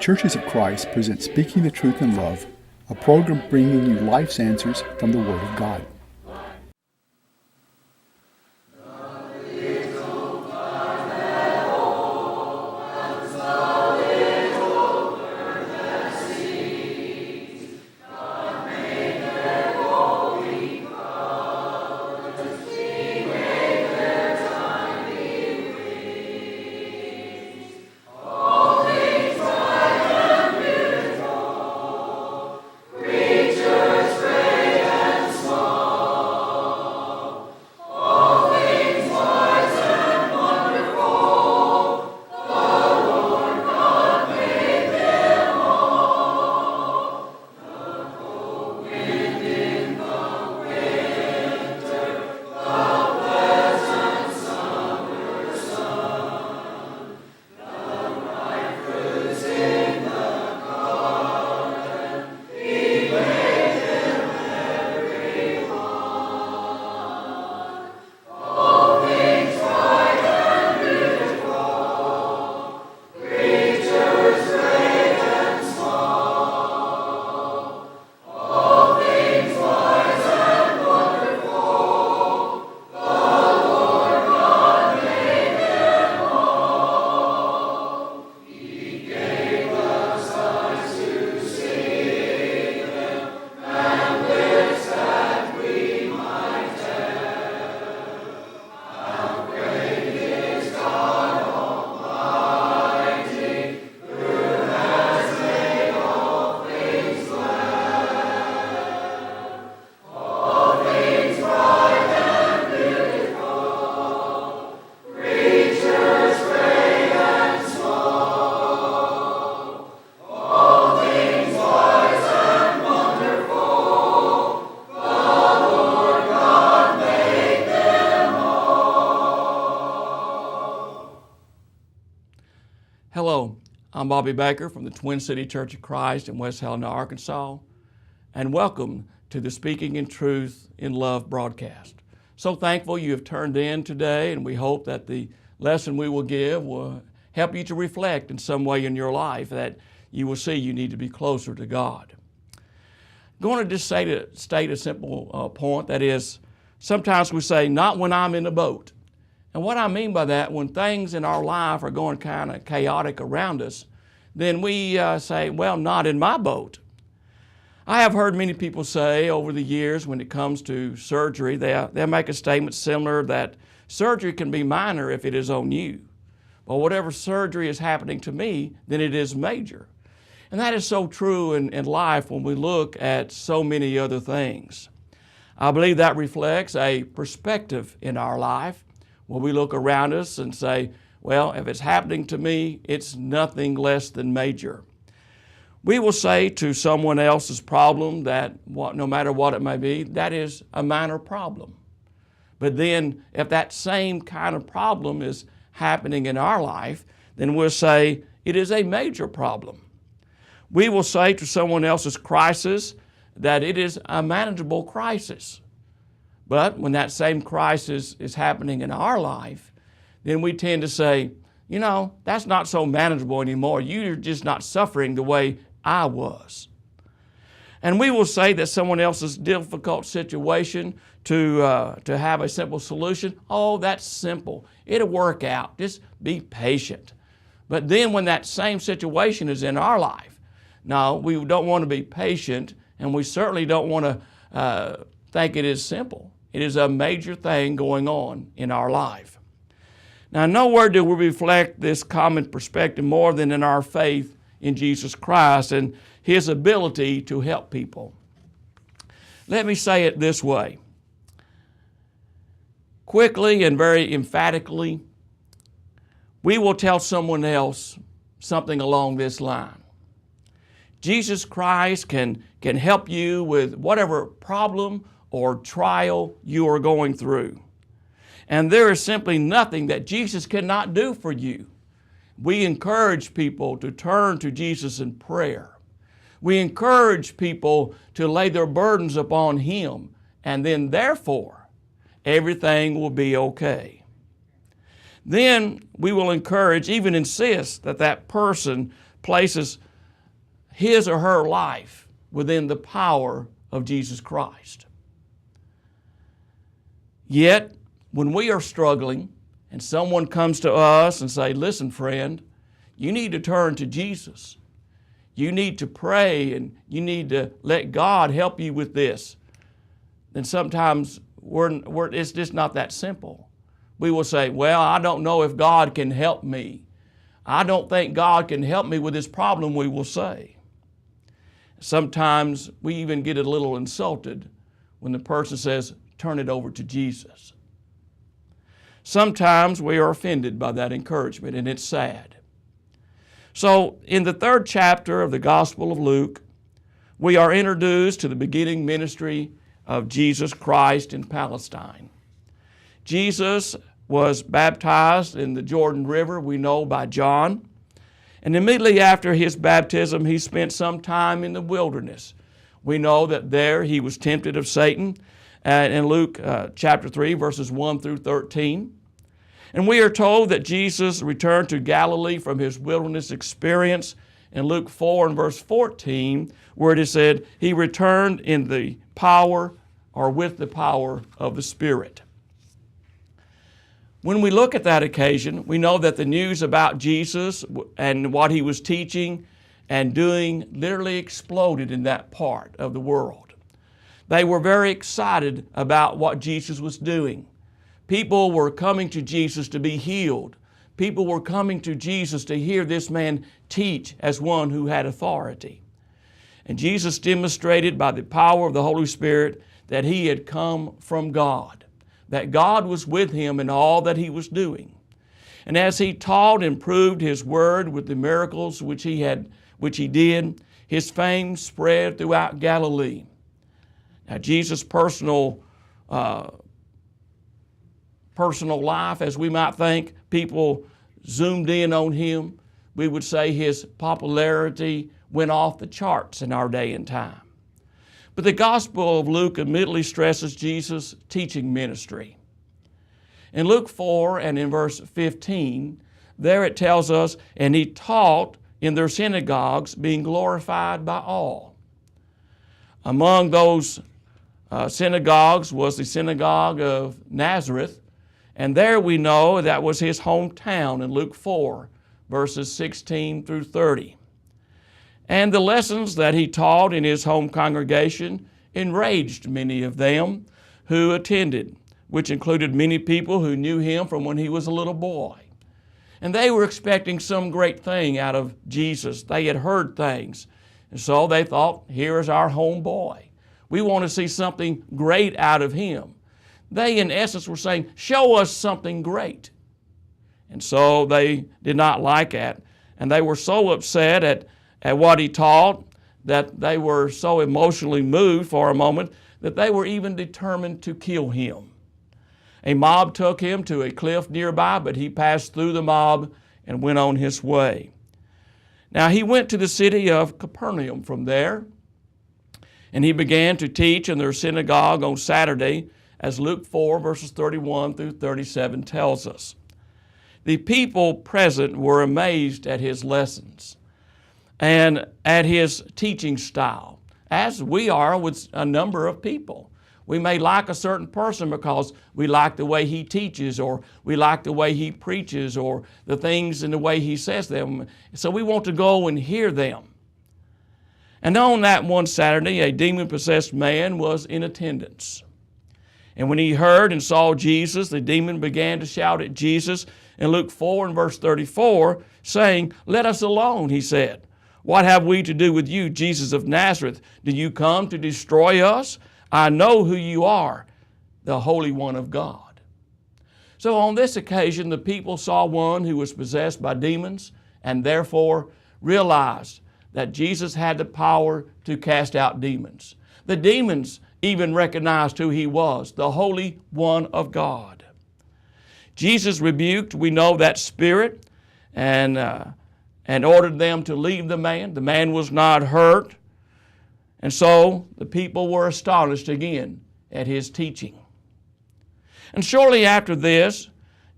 Churches of Christ present Speaking the Truth in Love, a program bringing you life's answers from the Word of God. Hello, I'm Bobby Baker from the Twin City Church of Christ in West Helena, Arkansas, and welcome to the Speaking in Truth in Love broadcast. So thankful you have turned in today, and we hope that the lesson we will give will help you to reflect in some way in your life that you will see you need to be closer to God. I'm going to just state a simple point, that is, sometimes we say, not when I'm in a boat. And what I mean by that, when things in our life are going kind of chaotic around us, then we say, well, not in my boat. I have heard many people say over the years when it comes to surgery, they'll make a statement similar that surgery can be minor if it is on you. But whatever surgery is happening to me, then it is major. And that is so true in life when we look at so many other things. I believe that reflects a perspective in our life when we look around us and say, well, if it's happening to me, it's nothing less than major. We will say to someone else's problem that no matter what it may be, that is a minor problem. But then if that same kind of problem is happening in our life, then we'll say it is a major problem. We will say to someone else's crisis that it is a manageable crisis. But when that same crisis is happening in our life, then we tend to say, you know, that's not so manageable anymore. You're just not suffering the way I was. And we will say that someone else's difficult situation to have a simple solution, oh, that's simple. It'll work out. Just be patient. But then when that same situation is in our life, no, we don't want to be patient, and we certainly don't want to think it is simple. It is a major thing going on in our life. Now, nowhere do we reflect this common perspective more than in our faith in Jesus Christ and His ability to help people. Let me say it this way. Quickly and very emphatically, we will tell someone else something along this line. Jesus Christ can help you with whatever problem or trial you are going through. And there is simply nothing that Jesus cannot do for you. We encourage people to turn to Jesus in prayer. We encourage people to lay their burdens upon Him, and then therefore everything will be okay. Then we will encourage, even insist, that that person places his or her life within the power of Jesus Christ. Yet, when we are struggling and someone comes to us and say, listen, friend, you need to turn to Jesus. You need to pray and you need to let God help you with this. Then sometimes it's just not that simple. We will say, well, I don't know if God can help me. I don't think God can help me with this problem, we will say. Sometimes we even get a little insulted when the person says, turn it over to Jesus. Sometimes we are offended by that encouragement, and it's sad. So in the 3rd chapter of the Gospel of Luke, we are introduced to the beginning ministry of Jesus Christ in Palestine. Jesus was baptized in the Jordan River, we know, by John. And immediately after his baptism, he spent some time in the wilderness. We know that there he was tempted of Satan in Luke chapter 3, verses 1 through 13. And we are told that Jesus returned to Galilee from his wilderness experience in Luke 4 and verse 14, where it is said, he returned in the power or with the power of the Spirit. When we look at that occasion, we know that the news about Jesus and what he was teaching and doing literally exploded in that part of the world. They were very excited about what Jesus was doing. People were coming to Jesus to be healed. People were coming to Jesus to hear this man teach as one who had authority. And Jesus demonstrated by the power of the Holy Spirit that he had come from God, that God was with him in all that he was doing. And as he taught and proved his word with the miracles which he did, his fame spread throughout Galilee. Now Jesus' personal life, as we might think, people zoomed in on him. We would say his popularity went off the charts in our day and time. But the Gospel of Luke immediately stresses Jesus' teaching ministry. In Luke 4 and in verse 15, there it tells us, and he taught in their synagogues, being glorified by all. Among those synagogues was the synagogue of Nazareth, and there we know that was his hometown in Luke 4, verses 16 through 30. And the lessons that he taught in his home congregation enraged many of them who attended, which included many people who knew him from when he was a little boy. And they were expecting some great thing out of Jesus. They had heard things. And so they thought, here is our home boy. We want to see something great out of him. They, in essence, were saying, show us something great. And so they did not like that. And they were so upset at what he taught that they were so emotionally moved for a moment that they were even determined to kill him. A mob took him to a cliff nearby, but he passed through the mob and went on his way. Now he went to the city of Capernaum from there, and he began to teach in their synagogue on Saturday, as Luke 4, verses 31 through 37 tells us. The people present were amazed at his lessons and at his teaching style, as we are with a number of people. We may like a certain person because we like the way he teaches, or we like the way he preaches, or the things and the way he says them. So we want to go and hear them. And on that one Saturday, a demon-possessed man was in attendance. And when he heard and saw Jesus, the demon began to shout at Jesus in Luke 4 and verse 34, saying, "Let us alone," he said. "What have we to do with you, Jesus of Nazareth? Did you come to destroy us? I know who you are, the Holy One of God." So on this occasion, the people saw one who was possessed by demons and therefore realized that Jesus had the power to cast out demons. The demons even recognized who he was, the Holy One of God. Jesus rebuked, we know, that spirit and ordered them to leave the man. The man was not hurt. And so the people were astonished again at his teaching. And shortly after this,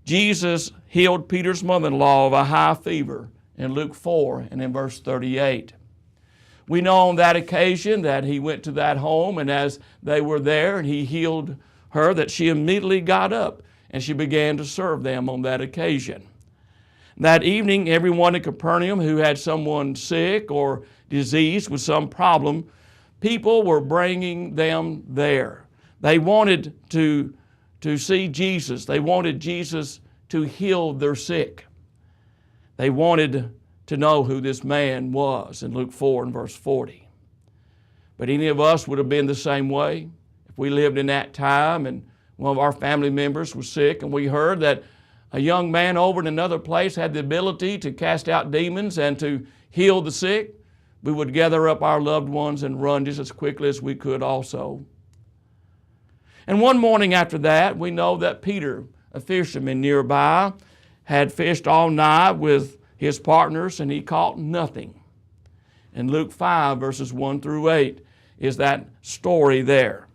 Jesus healed Peter's mother-in-law of a high fever in Luke 4 and in verse 38. We know on that occasion that he went to that home, and as they were there and he healed her, that she immediately got up and she began to serve them on that occasion. That evening, everyone in Capernaum who had someone sick or diseased with some problem, people were bringing them there. They wanted to see Jesus. They wanted Jesus to heal their sick. They wanted to know who this man was in Luke 4 and verse 40. But any of us would have been the same way if we lived in that time and one of our family members was sick and we heard that a young man over in another place had the ability to cast out demons and to heal the sick. We would gather up our loved ones and run just as quickly as we could also. And one morning after that, we know that Peter, a fisherman nearby, had fished all night with his partners and he caught nothing. In Luke 5 verses 1 through 8 is that story there.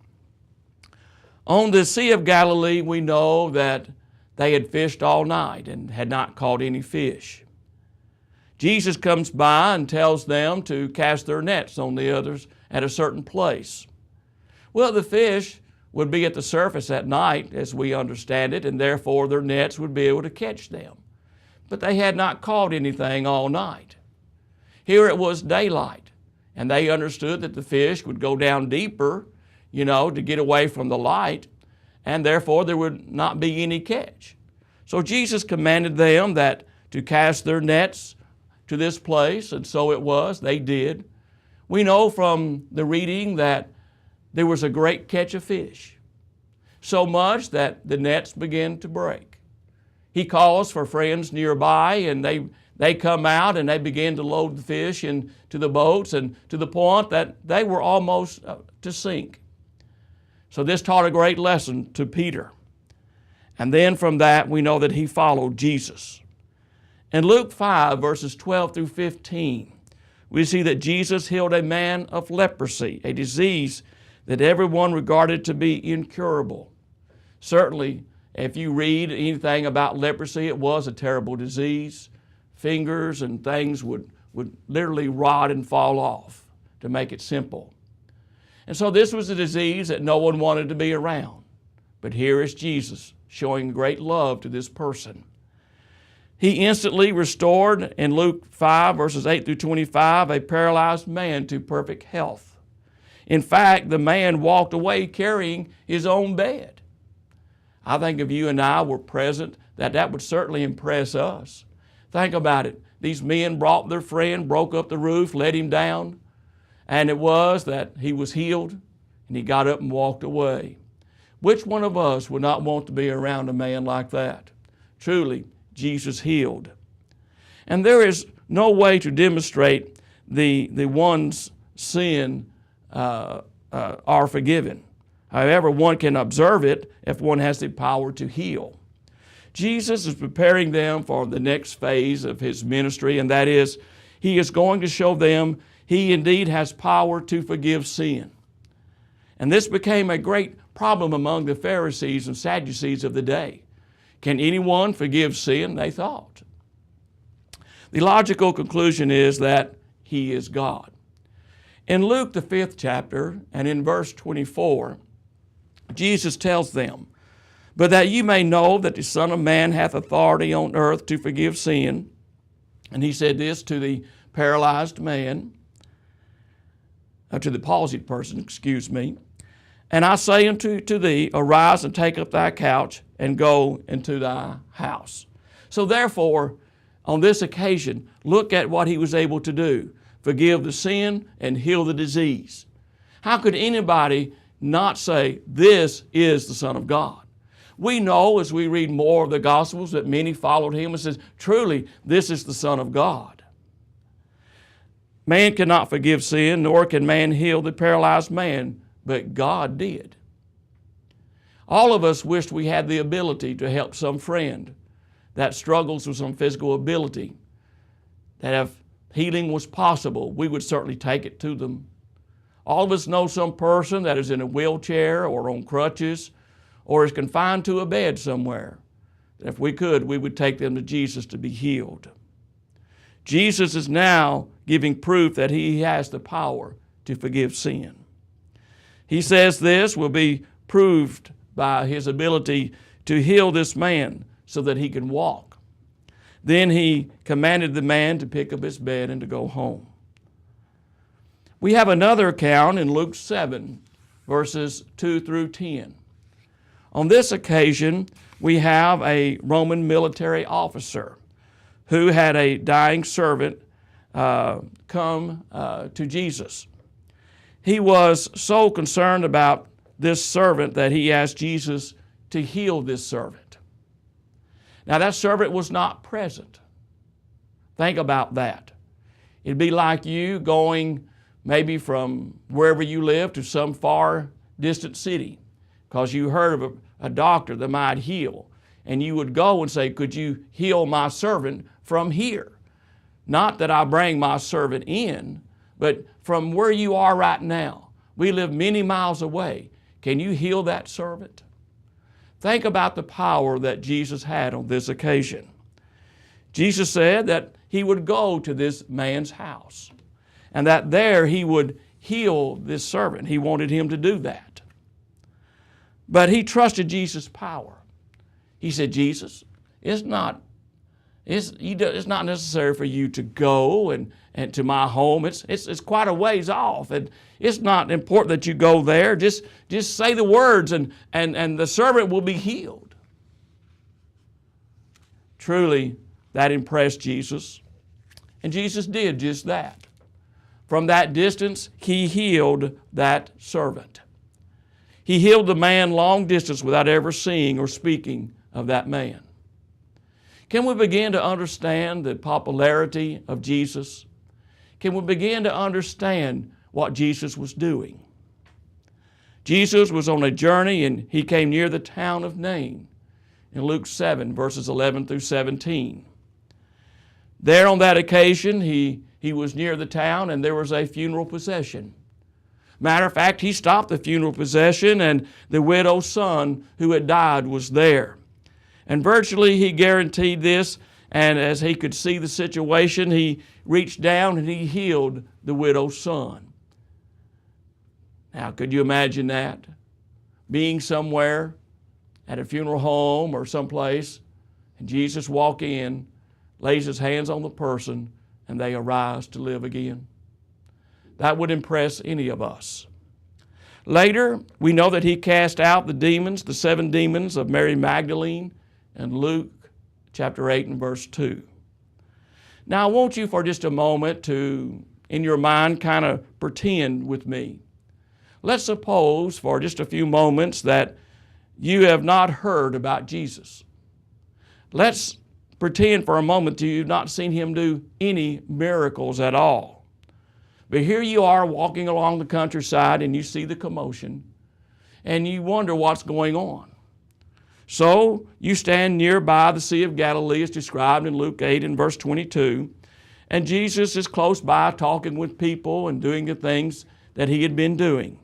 On the Sea of Galilee, we know that they had fished all night and had not caught any fish. Jesus comes by and tells them to cast their nets on the others at a certain place. Well, the fish would be at the surface at night, as we understand it, and therefore their nets would be able to catch them. But they had not caught anything all night. Here it was daylight, and they understood that the fish would go down deeper, to get away from the light, and therefore there would not be any catch. So Jesus commanded them that to cast their nets to this place, and so it was. They did. We know from the reading that there was a great catch of fish, so much that the nets began to break. He calls for friends nearby, and they come out and they begin to load the fish into the boats, and to the point that they were almost to sink. So this taught a great lesson to Peter. And then from that, we know that he followed Jesus. In Luke 5, verses 12 through 15, we see that Jesus healed a man of leprosy, a disease that everyone regarded to be incurable. Certainly, if you read anything about leprosy, it was a terrible disease. Fingers and things would literally rot and fall off, to make it simple. And so this was a disease that no one wanted to be around. But here is Jesus showing great love to this person. He instantly restored, in Luke 5, verses 8 through 25, a paralyzed man to perfect health. In fact, the man walked away carrying his own bed. I think if you and I were present, that would certainly impress us. Think about it. These men brought their friend, broke up the roof, let him down, and it was that he was healed, and he got up and walked away. Which one of us would not want to be around a man like that? Truly, Jesus healed. And there is no way to demonstrate the one's sin are forgiven. However, one can observe it if one has the power to heal. Jesus is preparing them for the next phase of his ministry, and that is, he is going to show them he indeed has power to forgive sin. And this became a great problem among the Pharisees and Sadducees of the day. Can anyone forgive sin? They thought. The logical conclusion is that he is God. In Luke, the 5th chapter, and in verse 24, Jesus tells them, "But that you may know that the Son of Man hath authority on earth to forgive sin." And he said this to the paralyzed man, to the palsied person, "And I say unto thee, arise and take up thy couch and go into thy house." So therefore, on this occasion, look at what he was able to do. Forgive the sin and heal the disease. How could anybody not say, this is the Son of God? We know as we read more of the Gospels that many followed him and says, truly, this is the Son of God. Man cannot forgive sin, nor can man heal the paralyzed man, but God did. All of us wished we had the ability to help some friend that struggles with some physical ability, that if healing was possible, we would certainly take it to them. All of us know some person that is in a wheelchair or on crutches or is confined to a bed somewhere. If we could, we would take them to Jesus to be healed. Jesus is now giving proof that he has the power to forgive sin. He says this will be proved by his ability to heal this man so that he can walk. Then he commanded the man to pick up his bed and to go home. We have another account in Luke 7, verses 2 through 10. On this occasion, we have a Roman military officer who had a dying servant come to Jesus. He was so concerned about this servant that he asked Jesus to heal this servant. Now, that servant was not present. Think about that. It'd be like you going maybe from wherever you live to some far distant city because you heard of a doctor that might heal. And you would go and say, could you heal my servant from here? Not that I bring my servant in, but from where you are right now. We live many miles away. Can you heal that servant? Think about the power that Jesus had on this occasion. Jesus said that he would go to this man's house and that there he would heal this servant. He wanted him to do that. But he trusted Jesus' power. He said, Jesus, it's not necessary for you to go and to my home. It's quite a ways off. And it's not important that you go there. Just say the words and the servant will be healed. Truly, that impressed Jesus. And Jesus did just that. From that distance, he healed that servant. He healed the man long distance without ever seeing or speaking of that man. Can we begin to understand the popularity of Jesus? Can we begin to understand what Jesus was doing? Jesus was on a journey and he came near the town of Nain in Luke 7, verses 11 through 17. There on that occasion, he was near the town and there was a funeral procession. Matter of fact, he stopped the funeral procession and the widow's son who had died was there. And virtually he guaranteed this, and as he could see the situation, he reached down and he healed the widow's son. Now, could you imagine that? Being somewhere at a funeral home or someplace, and Jesus walks in, lays his hands on the person, and they arise to live again. That would impress any of us. Later, we know that he cast out the demons, the 7 demons of Mary Magdalene, in Luke chapter 8 and verse 2. Now, I want you for just a moment to, in your mind, kind of pretend with me. Let's suppose for just a few moments that you have not heard about Jesus. Let's pretend for a moment that you've not seen him do any miracles at all. But here you are walking along the countryside and you see the commotion and you wonder what's going on. So you stand nearby the Sea of Galilee as described in Luke 8 and verse 22, and Jesus is close by talking with people and doing the things that he had been doing.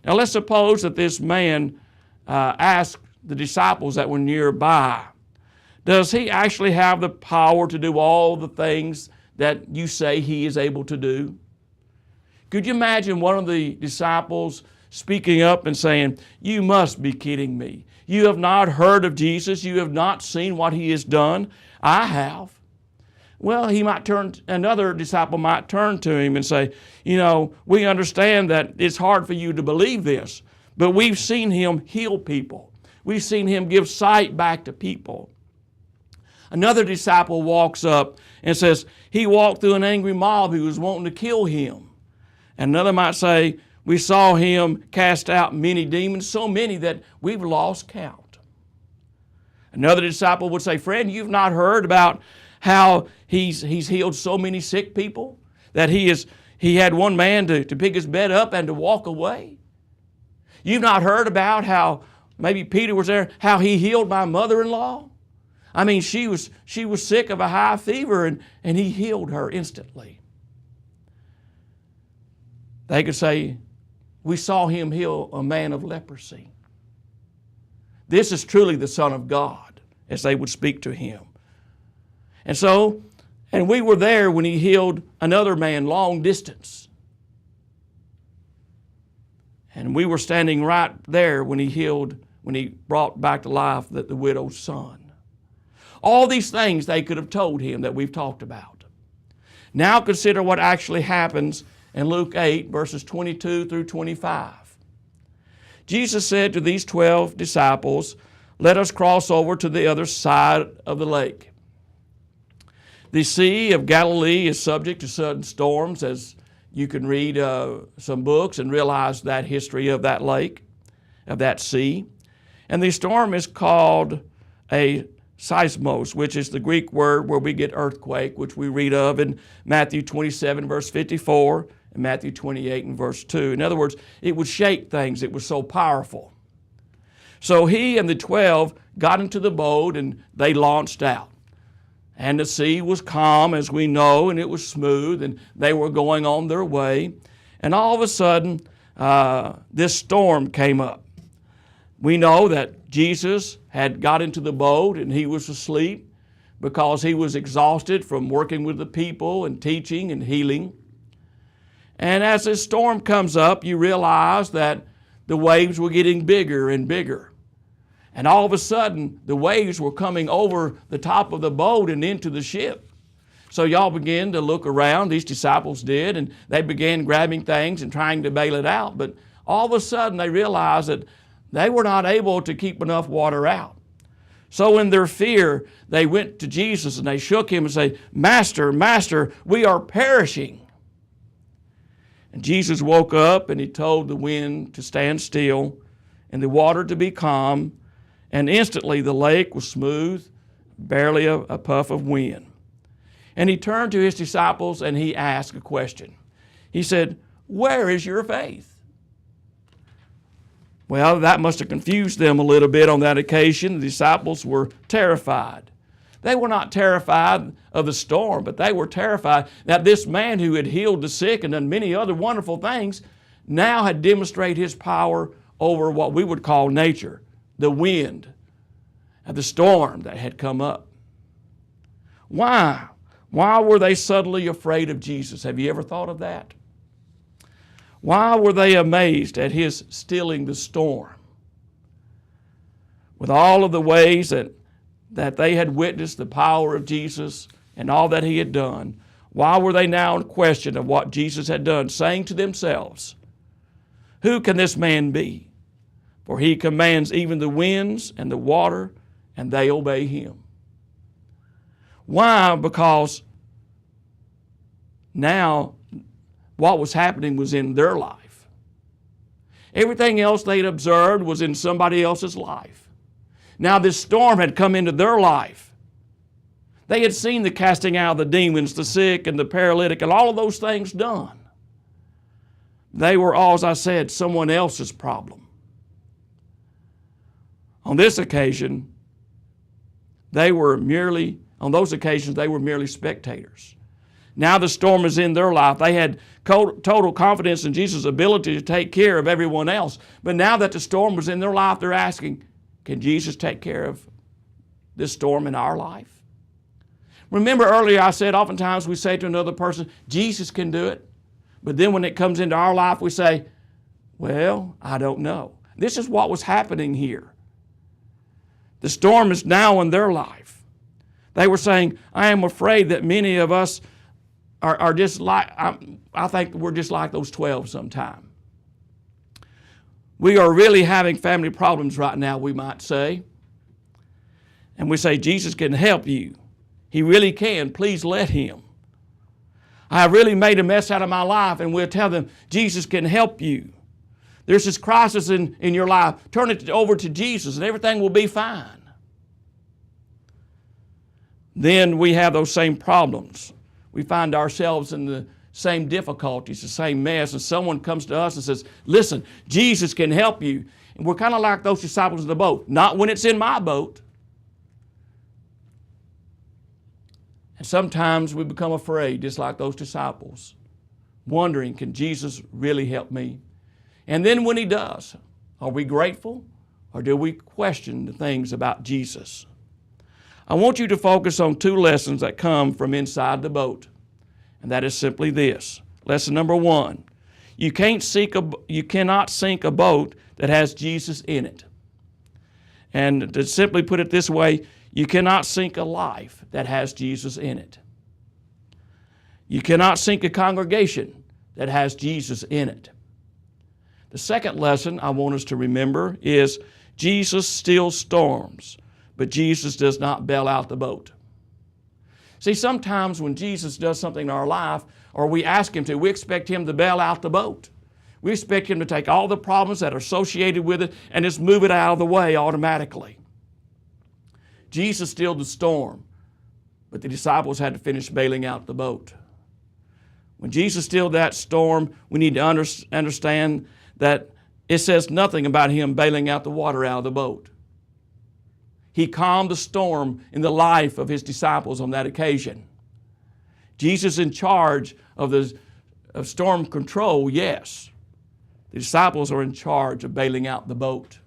Now let's suppose that this man asked the disciples that were nearby, does he actually have the power to do all the things that you say he is able to do? Could you imagine one of the disciples speaking up and saying, you must be kidding me. You have not heard of Jesus. You have not seen what he has done. I have. Well, another disciple might turn to him and say, we understand that it's hard for you to believe this, but we've seen him heal people. We've seen him give sight back to people. Another disciple walks up and says, he walked through an angry mob who was wanting to kill him. And another might say, we saw him cast out many demons, so many that we've lost count. Another disciple would say, friend, you've not heard about how he's healed so many sick people, that he had one man to pick his bed up and to walk away. You've not heard about how, maybe Peter was there, how he healed my mother-in-law. I mean, she was sick of a high fever and he healed her instantly. They could say, we saw him heal a man of leprosy. This is truly the Son of God, as they would speak to him. And so, And we were there when he healed another man long distance. And we were standing right there when he brought back to life the widow's son. All these things they could have told him that we've talked about. Now consider what actually happens in Luke 8, verses 22 through 25. Jesus said to these 12 disciples, "Let us cross over to the other side of the lake." The Sea of Galilee is subject to sudden storms, as you can read some books and realize that history of that lake, of that sea. And the storm is called a seismos, which is the Greek word where we get earthquake, which we read of in Matthew 27, verse 54, and Matthew 28 and verse 2. In other words, it would shake things. It was so powerful. So he and the 12 got into the boat and they launched out. And the sea was calm, as we know, and it was smooth, and they were going on their way. And all of a sudden, this storm came up. We know that Jesus had got into the boat and he was asleep because he was exhausted from working with the people and teaching and healing. And as this storm comes up, you realize that the waves were getting bigger and bigger. And all of a sudden, the waves were coming over the top of the boat and into the ship. So y'all began to look around, these disciples did, and they began grabbing things and trying to bail it out. But all of a sudden, they realized that they were not able to keep enough water out. So in their fear, they went to Jesus and they shook him and said, "Master, Master, we are perishing." And Jesus woke up and he told the wind to stand still and the water to be calm. And instantly the lake was smooth, barely a puff of wind. And he turned to his disciples and he asked a question. He said, "Where is your faith?" Well, that must have confused them a little bit on that occasion. The disciples were terrified. They were not terrified of the storm, but they were terrified that this man who had healed the sick and done many other wonderful things now had demonstrated his power over what we would call nature. The wind and the storm that had come up. Why? Why were they suddenly afraid of Jesus? Have you ever thought of that? Why were they amazed at his stilling the storm? With all of the ways that they had witnessed the power of Jesus and all that he had done, why were they now in question of what Jesus had done, saying to themselves, "Who can this man be? For he commands even the winds and the water, and they obey him." Why? Because now what was happening was in their life. Everything else they'd observed was in somebody else's life. Now this storm had come into their life. They had seen the casting out of the demons, the sick and the paralytic, and all of those things done. They were all, as I said, someone else's problem. On this occasion, they were merely spectators. Now the storm is in their life. They had total confidence in Jesus' ability to take care of everyone else. But now that the storm was in their life, they're asking, can Jesus take care of this storm in our life? Remember earlier I said oftentimes we say to another person, Jesus can do it. But then when it comes into our life, we say, well, I don't know. This is what was happening here. The storm is now in their life. They were saying, I am afraid that many of us are just like, I think we're just like those 12 sometime. We are really having family problems right now, we might say. And we say, Jesus can help you. He really can. Please let him. I have really made a mess out of my life, and we'll tell them, Jesus can help you. There's this crisis in your life. Turn it over to Jesus, and everything will be fine. Then we have those same problems. We find ourselves in the same difficulties, the same mess, and someone comes to us and says, listen, Jesus can help you. And we're kind of like those disciples in the boat. Not when it's in my boat. And sometimes we become afraid, just like those disciples, wondering, can Jesus really help me? And then when he does, are we grateful or do we question the things about Jesus? I want you to focus on two lessons that come from inside the boat. And that is simply this. Lesson number one, you cannot sink a boat that has Jesus in it. And to simply put it this way, you cannot sink a life that has Jesus in it. You cannot sink a congregation that has Jesus in it. The second lesson I want us to remember is Jesus stills storms, but Jesus does not bail out the boat. See, sometimes when Jesus does something in our life, or we ask Him to, we expect Him to bail out the boat. We expect Him to take all the problems that are associated with it and just move it out of the way automatically. Jesus stilled the storm, but the disciples had to finish bailing out the boat. When Jesus stilled that storm, we need to understand that it says nothing about Him bailing out the water out of the boat. He calmed the storm in the life of His disciples on that occasion. Jesus in charge of storm control, yes. The disciples are in charge of bailing out the boat.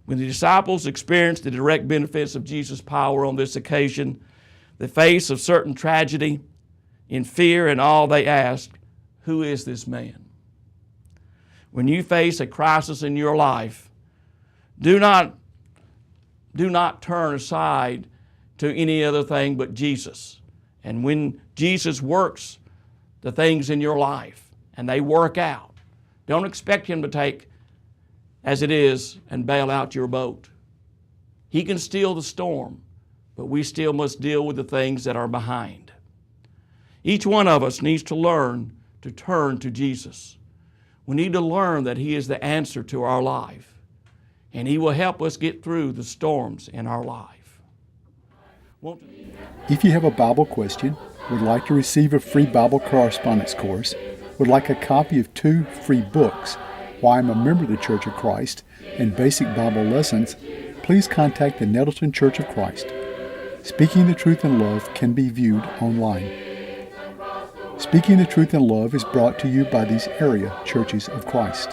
When the disciples experienced the direct benefits of Jesus' power on this occasion, the face of certain tragedy, in fear and awe, they asked, "Who is this man?" When you face a crisis in your life, do not turn aside to any other thing but Jesus. And when Jesus works the things in your life and they work out, don't expect Him to take as it is and bail out your boat. He can still the storm, but we still must deal with the things that are behind. Each one of us needs to learn to turn to Jesus. We need to learn that He is the answer to our life, and He will help us get through the storms in our life. If you have a Bible question, would like to receive a free Bible correspondence course, would like a copy of 2 free books, Why I'm a Member of the Church of Christ, and Basic Bible Lessons, please contact the Nettleton Church of Christ. Speaking the Truth in Love can be viewed online. Speaking the Truth in Love is brought to you by these area churches of Christ.